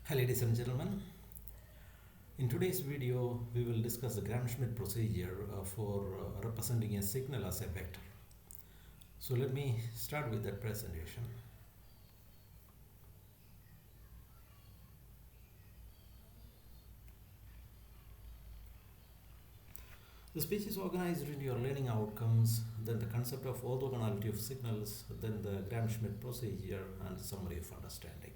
Hi ladies and gentlemen, in today's video we will discuss the Gram-Schmidt procedure for representing a signal as a vector. So let me start with that presentation. The speech is organized into your learning outcomes, then the concept of orthogonality of signals, then the Gram-Schmidt procedure and summary of understanding.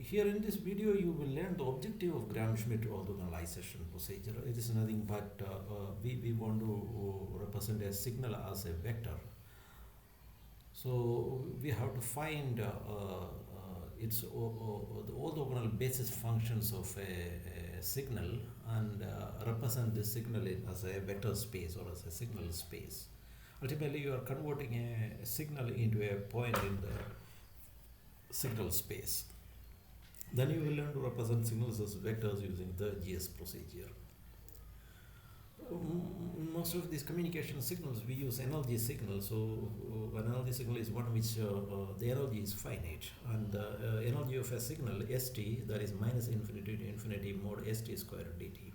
Here in this video you will learn the objective of Gram-Schmidt orthogonalization procedure. It is nothing but we want to represent a signal as a vector. So we have to find its the orthogonal basis functions of a signal and represent this signal as a vector space or as a signal space. Ultimately you are converting a signal into a point in the signal space. Then you will learn to represent signals as vectors using the GS procedure. Most of these communication signals we use energy signals. So an energy signal is one which the energy is finite, and the energy of a signal st, that is minus infinity to infinity mod st squared dt.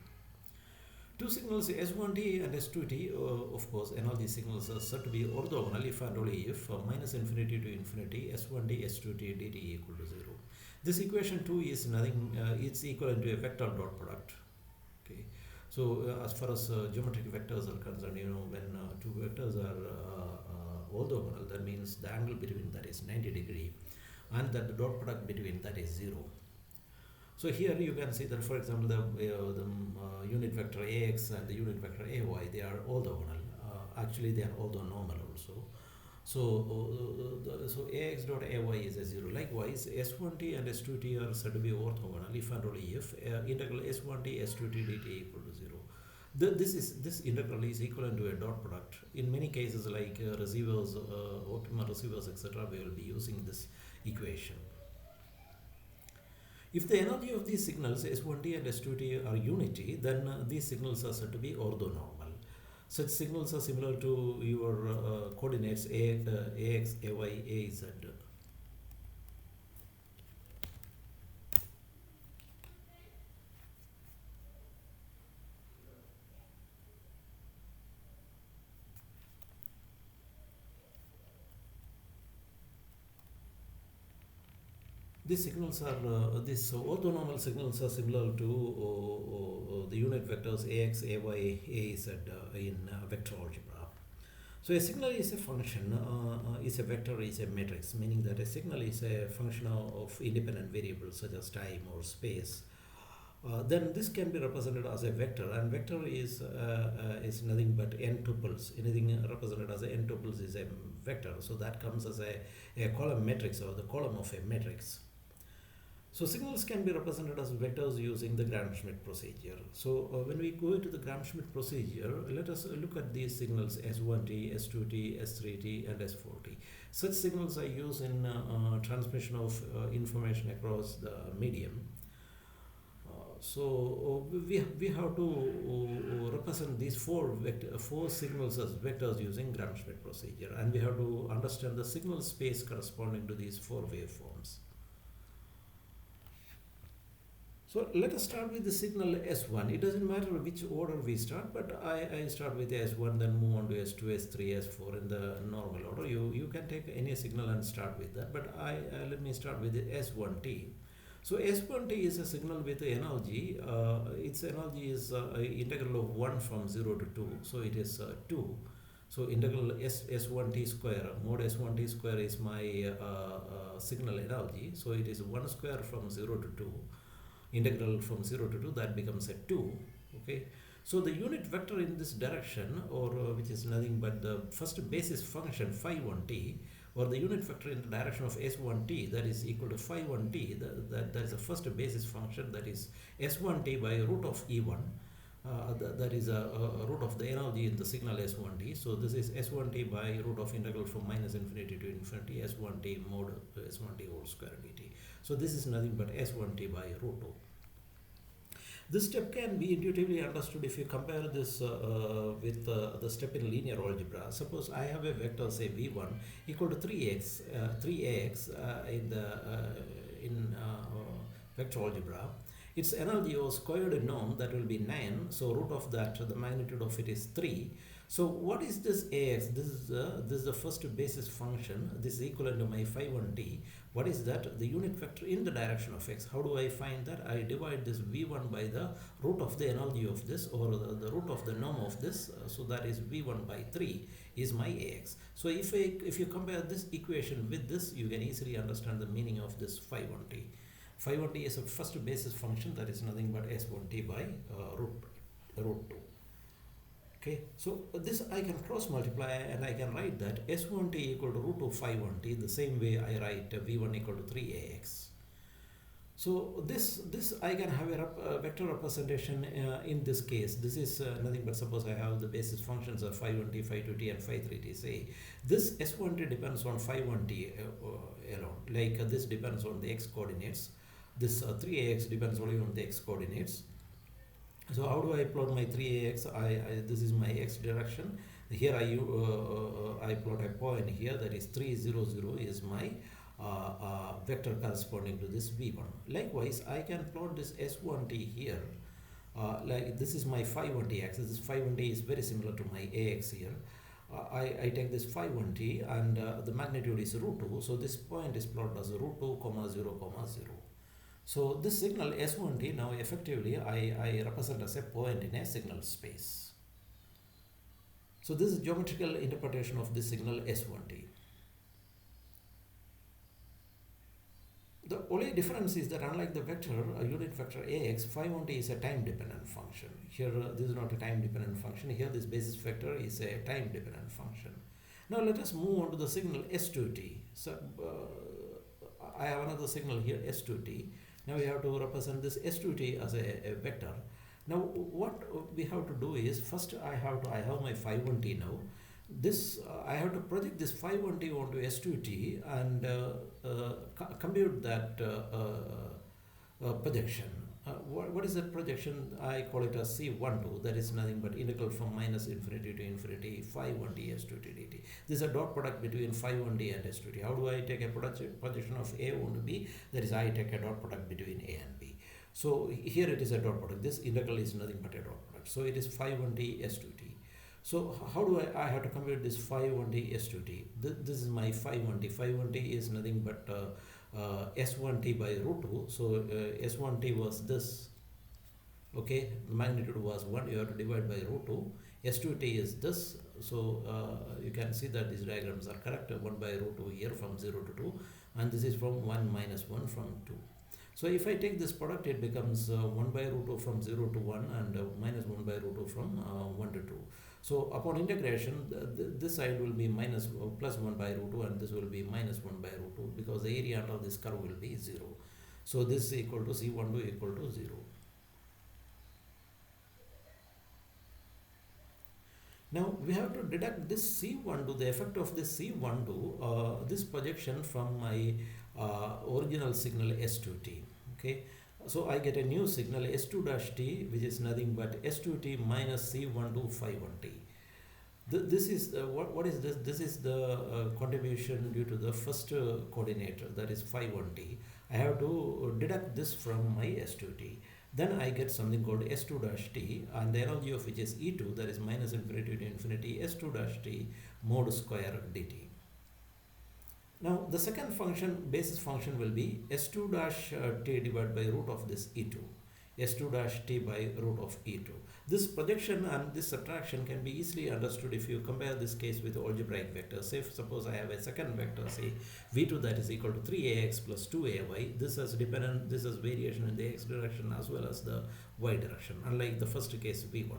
Two signals s1t and s2t, of course energy signals are said to be orthogonal if and only if minus infinity to infinity s1t s2t dt equal to 0. This equation 2 is nothing, it's equivalent to a vector dot product. Okay, so as far as geometric vectors are concerned, when two vectors are orthogonal, that means the angle between that is 90 degrees and that the dot product between that is 0. So here you can see that, for example, the unit vector ax and the unit vector ay, they are orthogonal. Actually they are orthonormal also. So ax dot ay is a 0. Likewise, s1t and s2t are said to be orthogonal if and only if integral s1t s2t dt equal to 0. This integral is equivalent to a dot product. In many cases, like receivers, optimal receivers, etc., we will be using this equation. If the energy of these signals s1t and s2t are unity, then these signals are said to be orthonormal. Such signals are similar to your coordinates ax, ay, az. These orthonormal signals are similar to the unit vectors ax, ay, az in vector algebra. So a signal is a function, is a vector, is a matrix, meaning that a signal is a function of independent variables such as time or space. Then this can be represented as a vector, and vector is nothing but n tuples. Anything represented as a n tuples is a vector. So that comes as a column matrix, or the column of a matrix. So signals can be represented as vectors using the Gram-Schmidt procedure. So when we go into the Gram-Schmidt procedure, let us look at these signals s1t, s2t, s3t and s4t. Such signals are used in transmission of information across the medium. So we have to represent these four signals as vectors using Gram-Schmidt procedure, and we have to understand the signal space corresponding to these four waveforms. So let us start with the signal S1. It doesn't matter which order we start, but I start with S1, then move on to S2, S3, S4 in the normal order. You can take any signal and start with that, but let me start with the S1t. So S1t is a signal with energy. Its energy is integral of 1 from 0 to 2. So it is 2. So integral S1t square, mod S1t square is my signal energy. So it is 1 square from 0 to 2. Integral from 0 to 2, that becomes a 2. Okay, so the unit vector in this direction, or which is nothing but the first basis function phi 1t, or the unit vector in the direction of s1t, that is equal to phi 1t, that is the first basis function, that is s1t by root of e1. That is a root of the energy in the signal s1t. So this is s1t by root of integral from minus infinity to infinity s1t mod s1t whole square dt. So this is nothing but s1t by root 2. This step can be intuitively understood if you compare this with the step in linear algebra. Suppose I have a vector, say v1 equal to 3ax in vector algebra. Its energy or squared norm, that will be 9. So root of that, the magnitude of it is 3. So what is this ax? This is the first basis function. This is equivalent to my phi 1t. What is that? The unit vector in the direction of x. How do I find that? I divide this v1 by the root of the energy of this, or the root of the norm of this. So that is v1 by 3 is my ax. So if you compare this equation with this, you can easily understand the meaning of this phi 1t. Phi 1t is a first basis function, that is nothing but s1t by root 2. Okay, so this I can cross multiply and I can write that s1t equal to root of phi 1t, the same way I write v1 equal to 3ax. So this I can have a vector representation in this case. This is nothing but, suppose I have the basis functions of phi 1t, phi 2t and phi 3t. Say this s1t depends on phi 1t alone, like this depends on the x coordinates. This 3ax depends only on the x coordinates. So how do I plot my 3ax? This is my x direction. Here I plot a point here, that is 3 0 0 is my vector corresponding to this v1. Likewise, I can plot this s1t here. Like this is my phi 1t axis. This phi 1t is very similar to my ax here. I take this phi 1t and the magnitude is root 2. So this point is plotted as root 2 comma 0 comma 0. So this signal S1t now effectively I represent as a point in a signal space. So this is geometrical interpretation of this signal S1t. The only difference is that unlike the vector, a unit vector ax, phi 1t is a time dependent function. Here this is not a time dependent function. Here this basis vector is a time dependent function. Now let us move on to the signal S2t. So I have another signal here, S2t. Now we have to represent this S2t as a vector. Now what we have to do is, first I have my phi 1t now. This I have to project this phi 1t onto S2t and compute that projection. What is that projection? I call it as C12. That is nothing but integral from minus infinity to infinity phi 1t S2t dt. This is a dot product between phi 1t and S2t. How do I take a projection of A onto B? That is, I take a dot product between A and B. So here it is a dot product. This integral is nothing but a dot product. So it is phi 1t S2t. So how do I have to compute this phi 1t S2t? This is my phi 1t. Phi 1t is nothing but S1t by root 2. So S1t was this. Okay, the magnitude was 1. You have to divide by root 2. S2t is this. So you can see that these diagrams are correct. 1 by root 2 here from 0 to 2. And this is from 1 minus 1 from 2. So if I take this product, it becomes 1 by root 2 from 0 to 1 and minus 1 by root 2 from 1 to 2. So upon integration, this side will be minus plus 1 by root 2 and this will be minus 1 by root 2, because the area under this curve will be 0. So this is equal to C12 equal to 0. Now we have to deduct this C12, the effect of this C12, this projection from my original signal S2t. Okay. So I get a new signal S2-t, which is nothing but S2t minus C12 phi 1t. This is what is this? This is the contribution due to the first coordinate, that is phi 1t. I have to deduct this from my S2t. Then I get something called S2-t, and the energy of which is E2, that is minus infinity to infinity S2-t mod square dt. Now the second function, basis function, will be S2-t divided by root of this E2. S2-t by root of E2. This projection and this subtraction can be easily understood if you compare this case with algebraic vectors. Say suppose I have a second vector, say V2, that is equal to 3ax plus 2ay. This has variation in the x direction as well as the y direction, unlike the first case V1.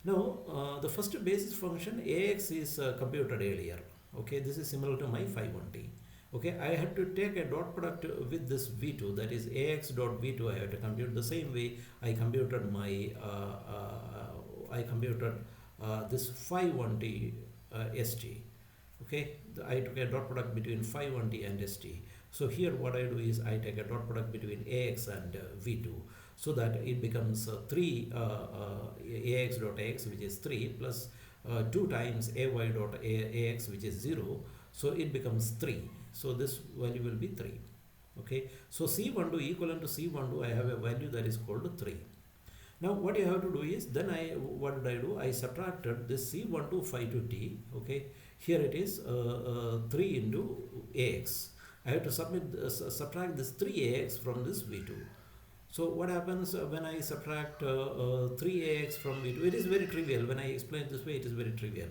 Now the first basis function ax is computed earlier. Okay, this is similar to my phi 1t. Okay, I had to take a dot product with this v2, that is ax dot v2. I have to compute the same way I computed my this phi 1t st. Okay, I took a dot product between phi 1t and st. So here what I do is I take a dot product between ax and v2. so that it becomes 3 ax dot x, which is 3, plus 2 times ay dot ax, which is 0, so it becomes 3. So this value will be 3. Okay, so C12 equivalent to C12, I have a value that is called 3. Now what you have to do is, then what did I do? I subtracted this C12 phi to t. Okay, here it is 3 into ax. I have to subtract this 3ax from this v2. So what happens when I subtract 3ax from v2? It is very trivial. When I explain this way, it is very trivial.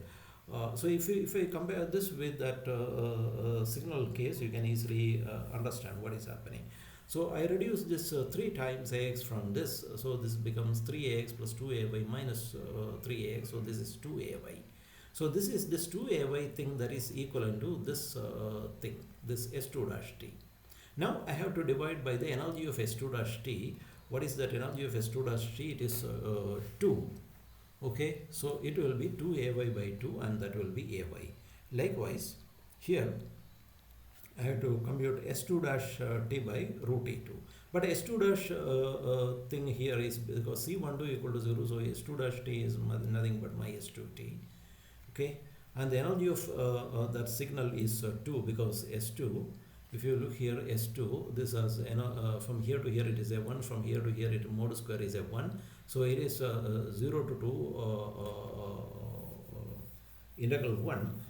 So if I compare this with that signal case, you can easily understand what is happening. So I reduce this 3 times ax from this, so this becomes 3ax plus 2ay minus 3ax, so this is 2ay. So this is this 2ay thing that is equivalent to this thing, this s2 dash t. Now I have to divide by the energy of s2 dash t. What is that energy of s2 dash t? It is 2. Okay, so it will be 2ay by 2, and that will be ay. Likewise, here I have to compute s2 dash t by root e2. But s2 dash thing here is because c12 equal to 0, so s2 dash t is nothing but my s2t. Okay, and the energy of that signal is 2, because s2, if you look here, s2, this is from here to here it is a 1, from here to here it mod square is a 1, so it is 0 to 2 integral 1.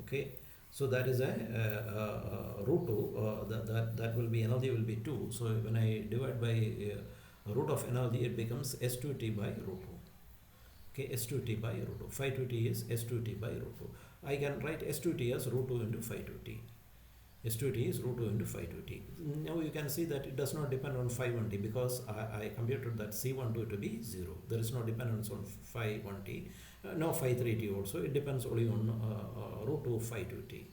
Okay, so that is a root 2, that will be, energy will be 2. So when I divide by root of energy, it becomes s2t by root 2. Okay, s2t by root 2. Phi 2t is s2t by root 2. I can write s2t as root 2 into phi 2t. S2t is root 2 into phi 2t. Now you can see that it does not depend on phi 1t, because I computed that C12 to be 0. There is no dependence on phi 1t. No phi 3t also. It depends only on root 2 phi 2t.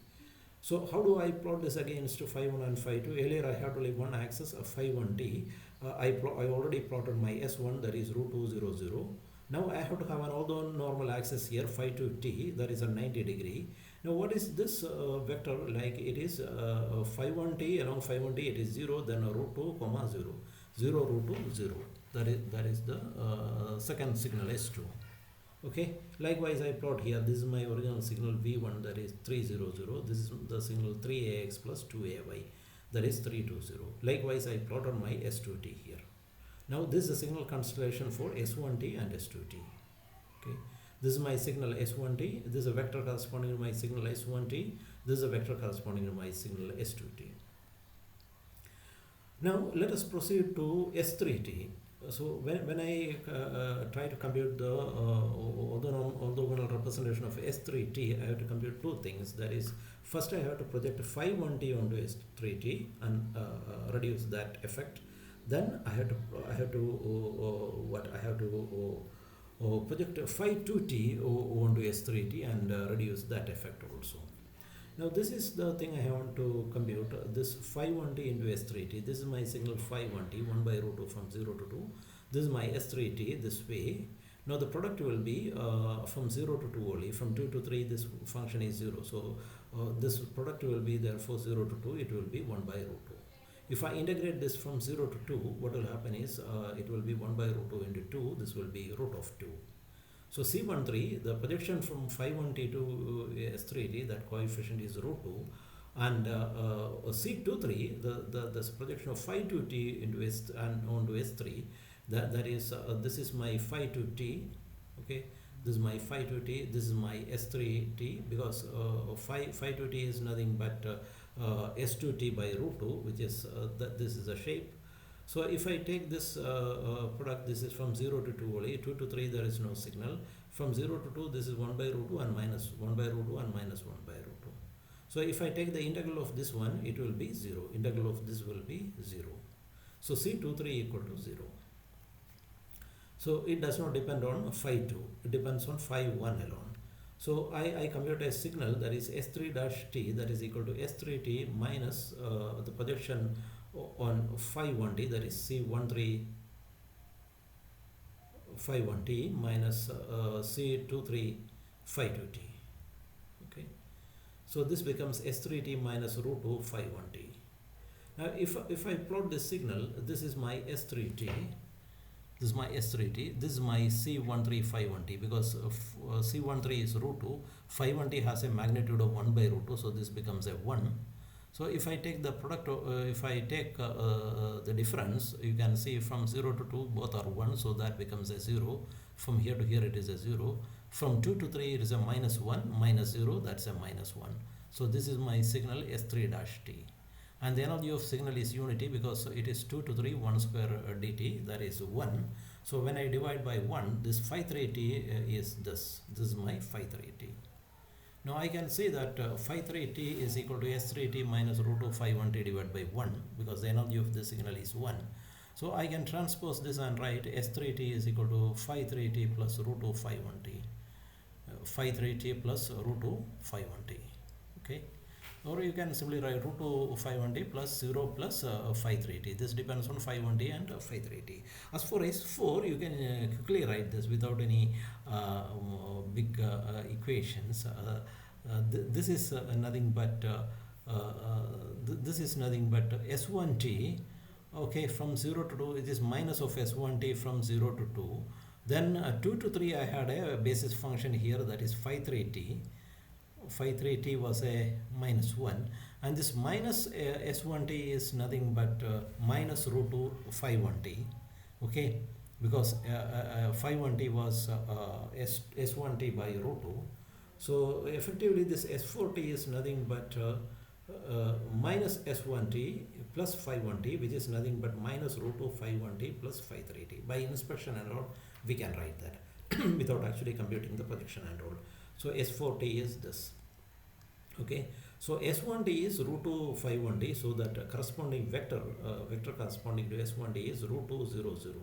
So how do I plot this against phi 1 and phi 2? Earlier I have to leave one axis of phi 1t. I already plotted my S1, that is root 2 0 0. Now I have to have an orthonormal axis here, phi 2t, that is a 90 degree. Now what is this vector like? It is phi 1t, along phi 1t it is 0, then root 2 comma 0, 0 root 2 0. That is the second signal S2. Okay, likewise I plot here, this is my original signal V1, that is 300. This is the signal 3ax plus 2ay, that is 320. Likewise I plot on my S2t here. Now this is the signal constellation for S1t and S2t. Okay, this is my signal S1t, this is a vector corresponding to my signal S1t, this is a vector corresponding to my signal S2t. Now let us proceed to S3t. So when I try to compute the orthogonal representation of S3t, I have to compute two things. That is, first I have to project phi 1t onto S3t and reduce that effect. Then I have to project phi 2t onto S3t and reduce that effect also. Now this is the thing I want to compute, this phi 1t into S3t. This is my signal phi 1t, 1 by root 2 from 0 to 2. This is my S3t this way. Now the product will be from 0 to 2 only. From 2 to 3 this function is 0. So this product will be therefore 0 to 2, it will be 1 by root 2. If I integrate this from 0 to 2, what will happen is it will be 1 by root 2 into 2. This will be root of 2. So C13, the projection from phi 1t to S3t, that coefficient is root 2. And C23, the projection of phi 2t into S and onto S3, that is this is my phi 2t. Okay, this is my phi 2t, this is my S3t, because phi 2t is nothing but S2t by root 2, which is this is a shape. So if I take this product, this is from 0 to 2 only, 2 to 3 there is no signal. From 0 to 2 this is 1 by root 2 and minus 1 by root 2 and minus 1 by root 2. So if I take the integral of this one, it will be 0. Integral of this will be 0. So C23 equal to 0. So it does not depend on phi 2. It depends on phi 1 alone. So I compute a signal that is S3 dash t, that is equal to S3t minus the projection on phi 1t, that is C13 phi 1t minus C23 phi 2t. Okay, so this becomes S3t minus root 2 phi 1t. If I plot this signal, this is my S3T, this is my S3T, this is my C13513, because C13 is root 2, 513 has a magnitude of 1 by root 2, so this becomes a 1. So if I take the product, if I take the difference, you can see from 0 to 2 both are 1, so that becomes a 0. From here to here it is a 0. From 2 to 3 it is a minus 1, minus 0, that's a minus 1. So this is my signal S3-T. And the energy of signal is unity, because it is 2 to 3, 1 square dt, that is 1. So when I divide by 1, this 538T is this. This is my 538T. Now I can say that 538T is equal to S3T minus root of 513 divided by 1, because the energy of the signal is 1. So I can transpose this and write S3T is equal to 538T plus root of 513. 538T plus root of 513. Okay. Or you can simply write root 2 520 plus 0 plus 530. This depends on 520 and 530. As for S4, you can quickly write this without any big equations. This is nothing but this is nothing but S1T. Okay, from 0 to 2, it is minus of S1T from 0 to 2. Then 2 to 3, I had a basis function here, that is 530. 530 was a minus 1, and this minus S1T is nothing but minus root 2 51T. Okay, because 51T was S1T by root 2. So effectively this S4T is nothing but minus S1T plus 51T, which is nothing but minus root 2 51T plus 530. By inspection and all, we can write that without actually computing the projection and all. So S4T is this. Okay, so S1T is root 2 51T, so that corresponding vector corresponding to S1T is root 2 0 0.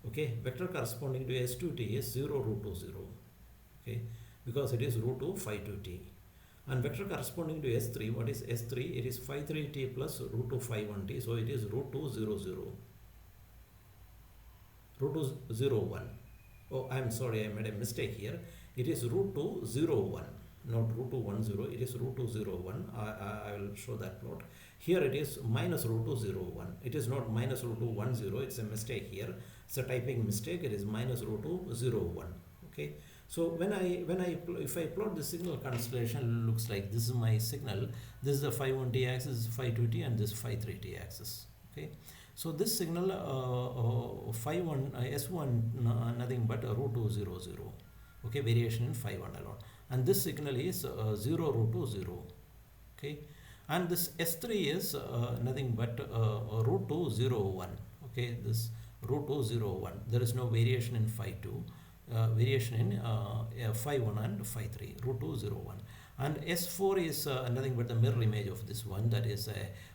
Okay, vector corresponding to S2T is 0 root 2 0. Okay, because it is root 2 5 2T. And vector corresponding to S3, what is S3? It is 53T plus root 2 5 1T, so it is root 2 0 0. Root 2 0 1. Oh, I'm sorry, I made a mistake here. It is root 2 0 1, not root 2 1 0. It is root 2 0 1. I will show that plot. Here it is minus root 2 0 1. It is not minus root 2 1 0. It's a mistake here. It's a typing mistake. It is minus root 2 0 1. Okay. So if I plot the signal constellation, it looks like this is my signal. This is the 5-1T axis, 5-2T, and this 5-3T axis. Okay. So this signal S1 nothing but root 2 0 0. Okay, variation in 5 and alone. And this signal is 0 root 2 0. Okay, and this S3 is nothing but root 2 0 1. Okay, this root 2 0 1. There is no variation in 5 2. Variation in 5 1 and 5 3. Root 2 0 1. And S4 is nothing but the mirror image of this one, that is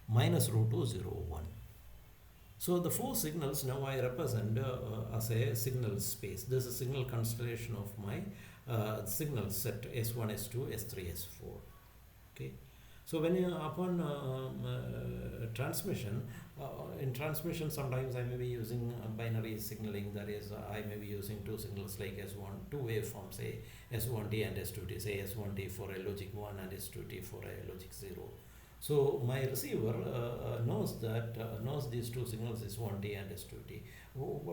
minus root 2 0 1. So the four signals now I represent as a signal space. This is a signal constellation of my signal set S1, S2, S3, S4. Okay. So when you upon transmission, in transmission sometimes I may be using binary signaling, that is I may be using two signals like S1, two waveforms, say S1T and S2T, say S1T for a logic 1 and S2T for a logic 0. So my receiver knows that knows these two signals S1T and S2T,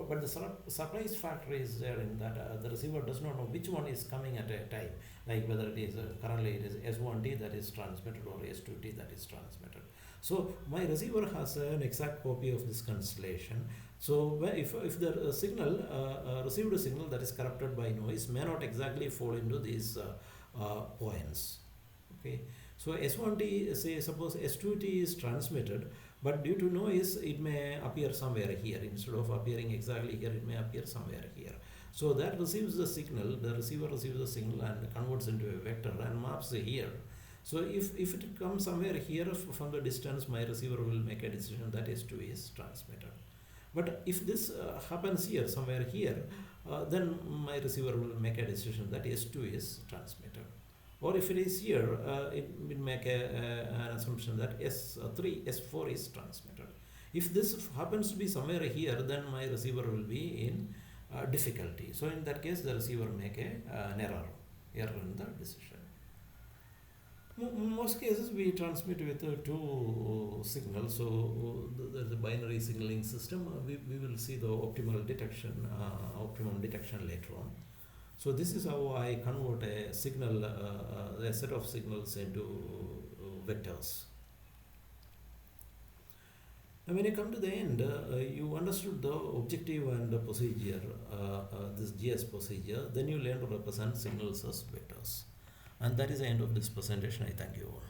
but the surprise factor is there in that the receiver does not know which one is coming at a time, like whether it is currently it is S1T that is transmitted or S2T that is transmitted. So my receiver has an exact copy of this constellation. So if the signal received signal that is corrupted by noise may not exactly fall into these points. Okay. So S1T, say suppose S2T is transmitted, but due to noise it may appear somewhere here. Instead of appearing exactly here, it may appear somewhere here. So that receives the signal, the receiver receives the signal and converts into a vector and maps here. So if it comes somewhere here from the distance, my receiver will make a decision that S2 is transmitted. But if this happens here, somewhere here, then my receiver will make a decision that S2 is transmitted. Or if it is here, it will make an assumption that S3, S4 is transmitted. If this happens to be somewhere here, then my receiver will be in difficulty. So in that case, the receiver make an error in the decision. Most cases we transmit with two signals. So there's a binary signaling system. We will see the optimum detection later on. So this is how I convert a signal, a set of signals into vectors. And when you come to the end, you understood the objective and the procedure, this GS procedure. Then you learn to represent signals as vectors. And that is the end of this presentation. I thank you all.